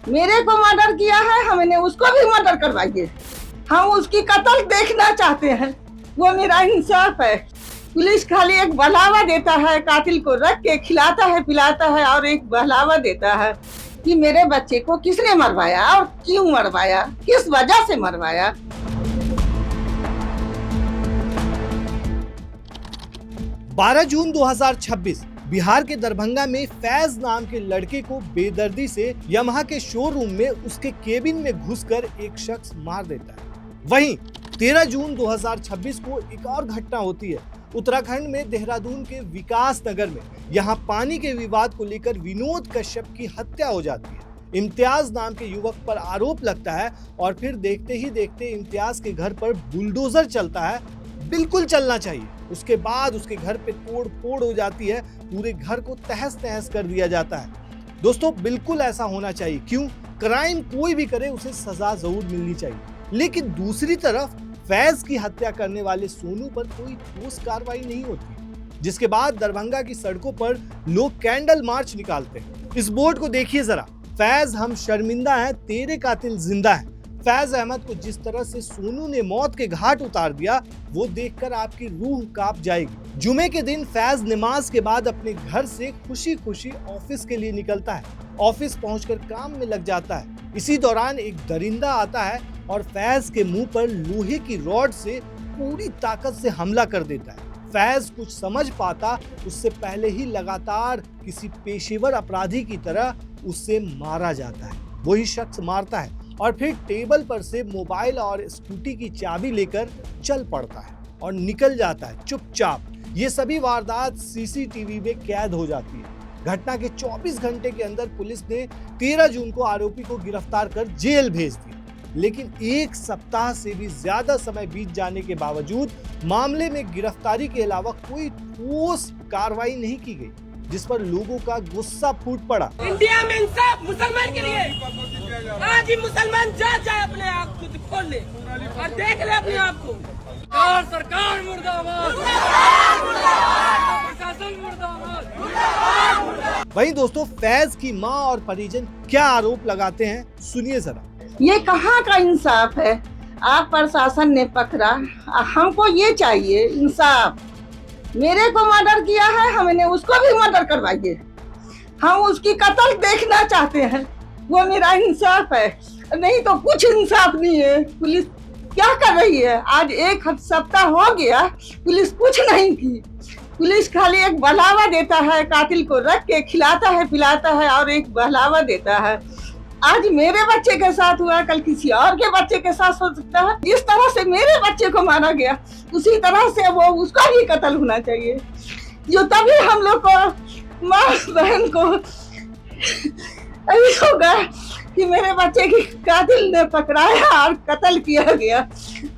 मेरे को मर्डर किया है, हमने उसको भी मर्डर करवाइए। हम उसकी कत्ल देखना चाहते हैं, वो मेरा इंसाफ है। पुलिस खाली एक बहलावा देता है, कातिल को रख के खिलाता है पिलाता है और एक बहलावा देता है कि मेरे बच्चे को किसने मरवाया और क्यों मरवाया, किस वजह से मरवाया। 12 जून 2026 बिहार के दरभंगा में फैज नाम के लड़के को बेदर्दी से यामाहा के शोरूम में उसके केबिन में घुसकर एक शख्स मार देता है। वहीं 13 जून 2026 को एक और घटना होती है उत्तराखंड में देहरादून के विकास नगर में। यहाँ पानी के विवाद को लेकर विनोद कश्यप की हत्या हो जाती है। इम्तियाज नाम के युवक पर आरोप लगता है और फिर देखते ही देखते इम्तियाज के घर पर बुलडोजर चलता है। बिल्कुल चलना चाहिए। उसके बाद उसके घर पे तोड़ फोड़ हो जाती है, पूरे घर को तहस नहस कर दिया जाता है। दोस्तों बिल्कुल ऐसा होना चाहिए। क्यों? क्राइम कोई भी करे उसे सजा जरूर मिलनी चाहिए, लेकिन दूसरी तरफ फैज की हत्या करने वाले सोनू पर कोई ठोस कार्रवाई नहीं होती, जिसके बाद दरभंगा की सड़कों पर लोग कैंडल मार्च निकालते हैं। इस बोर्ड को देखिए जरा, फैज हम शर्मिंदा हैं, तेरे कातिल जिंदा है। फैज अहमद को जिस तरह से सोनू ने मौत के घाट उतार दिया, वो देखकर आपकी रूह कांप जाएगी। जुमे के दिन फैज नमाज के बाद अपने घर से खुशी खुशी ऑफिस के लिए निकलता है। ऑफिस पहुंचकर काम में लग जाता है। इसी दौरान एक दरिंदा आता है और फैज के मुंह पर लोहे की रॉड से पूरी ताकत से हमला कर देता है। फैज कुछ समझ पाता उससे पहले ही लगातार किसी पेशेवर अपराधी की तरह उससे मारा जाता है। वही शख्स मारता है और फिर टेबल पर से मोबाइल और स्कूटी की चाबी लेकर चल पड़ता है और निकल जाता है चुपचाप। ये सभी वारदात सीसीटीवी में कैद हो जाती है। घटना के 24 घंटे के अंदर पुलिस ने 13 जून को आरोपी को गिरफ्तार कर जेल भेज दिया, लेकिन एक सप्ताह से भी ज्यादा समय बीत जाने के बावजूद मामले में गिरफ्तारी के अलावा कोई ठोस कार्रवाई नहीं की गई, जिस पर लोगों का गुस्सा फूट पड़ा। इंडिया में इंसाफ मुसलमान के लिए। आज ही मुसलमान जाए अपने आप को खोल ले और देख ले अपने आप को। सरकार मुर्दाबाद, प्रशासन मुर्दाबाद। वहीं दोस्तों फैज की मां और परिजन क्या आरोप लगाते हैं, सुनिए जरा। ये कहाँ का इंसाफ है? आप प्रशासन ने पकड़ा, हमको ये चाहिए इंसाफ। मेरे को मर्डर किया है, हमने उसको भी मर्डर करवाइए। हम उसकी कत्ल देखना चाहते हैं, वो मेरा इंसाफ है। नहीं तो कुछ इंसाफ नहीं है। पुलिस क्या कर रही है? आज एक सप्ताह हो गया, पुलिस कुछ नहीं की। पुलिस खाली एक बहलावा देता है, कातिल को रख के खिलाता है पिलाता है और एक बहलावा देता है। आज मेरे बच्चे के साथ हुआ, कल किसी और के बच्चे के साथ हो सकता है। जिस तरह से मेरे बच्चे को मारा गया, उसी तरह से वो उसका भी कत्ल होना चाहिए। जो तभी हम लोग को, माँ बहन को ऐसा होगा कि मेरे बच्चे की कातिल ने पकड़ाया और कत्ल किया गया।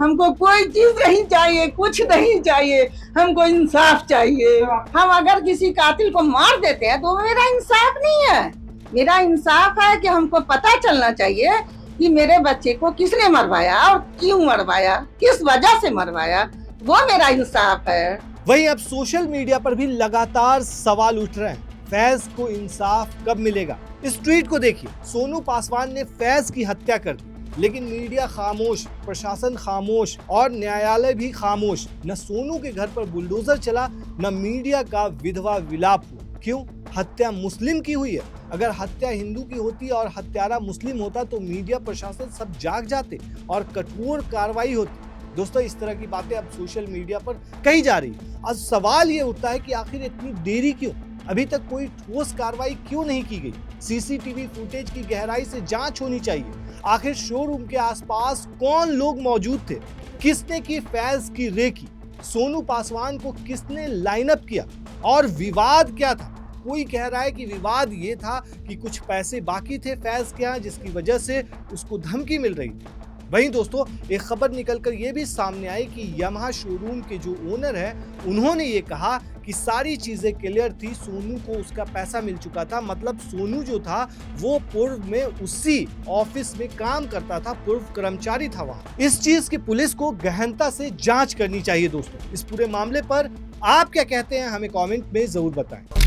हमको कोई चीज नहीं चाहिए, कुछ नहीं चाहिए, हमको इंसाफ चाहिए। हम अगर किसी कातिल को मार देते हैं तो मेरा इंसाफ नहीं है। मेरा इंसाफ है कि हमको पता चलना चाहिए कि मेरे बच्चे को किसने मरवाया और क्यों मरवाया, किस वजह से मरवाया, वो मेरा इंसाफ है। वहीं अब सोशल मीडिया पर भी लगातार सवाल उठ रहे हैं, फैज को इंसाफ कब मिलेगा? इस ट्वीट को देखिए। सोनू पासवान ने फैज की हत्या कर दी, लेकिन मीडिया खामोश, प्रशासन खामोश और न्यायालय भी खामोश। न सोनू के घर पर बुलडोजर चला, न मीडिया का विधवा विलाप हुआ। क्यों? हत्या मुस्लिम की हुई है। अगर हत्या हिंदू की होती और हत्यारा मुस्लिम होता तो मीडिया प्रशासन सब जाग जाते और कठोर कार्रवाई होती। दोस्तों इस तरह की बातें अब सोशल मीडिया पर कही जा रही। अब सवाल ये उठता है कि आखिर इतनी देरी क्यों? अभी तक कोई ठोस कार्रवाई क्यों नहीं की गई? सीसीटीवी फुटेज की गहराई से जांच होनी चाहिए। आखिर शोरूम के आसपास कौन लोग मौजूद थे? किसने की फैज की रेकी? सोनू पासवान को किसने लाइनअप किया? और विवाद क्या था? कोई कह रहा है कि विवाद ये था कि कुछ पैसे बाकी थे फैज के यहाँ, जिसकी वजह से उसको धमकी मिल रही थी। वहीं दोस्तों एक खबर निकलकर ये भी सामने आई कि यामाहा शोरूम के जो ओनर है, उन्होंने ये कहा कि सारी चीजें क्लियर थी, सोनू को उसका पैसा मिल चुका था। मतलब सोनू जो था वो पूर्व में उसी ऑफिस में काम करता था, पूर्व कर्मचारी था वहाँ। इस चीज की पुलिस को गहनता से जांच करनी चाहिए। दोस्तों इस पूरे मामले पर आप क्या कहते हैं, हमें कमेंट में जरूर बताएं।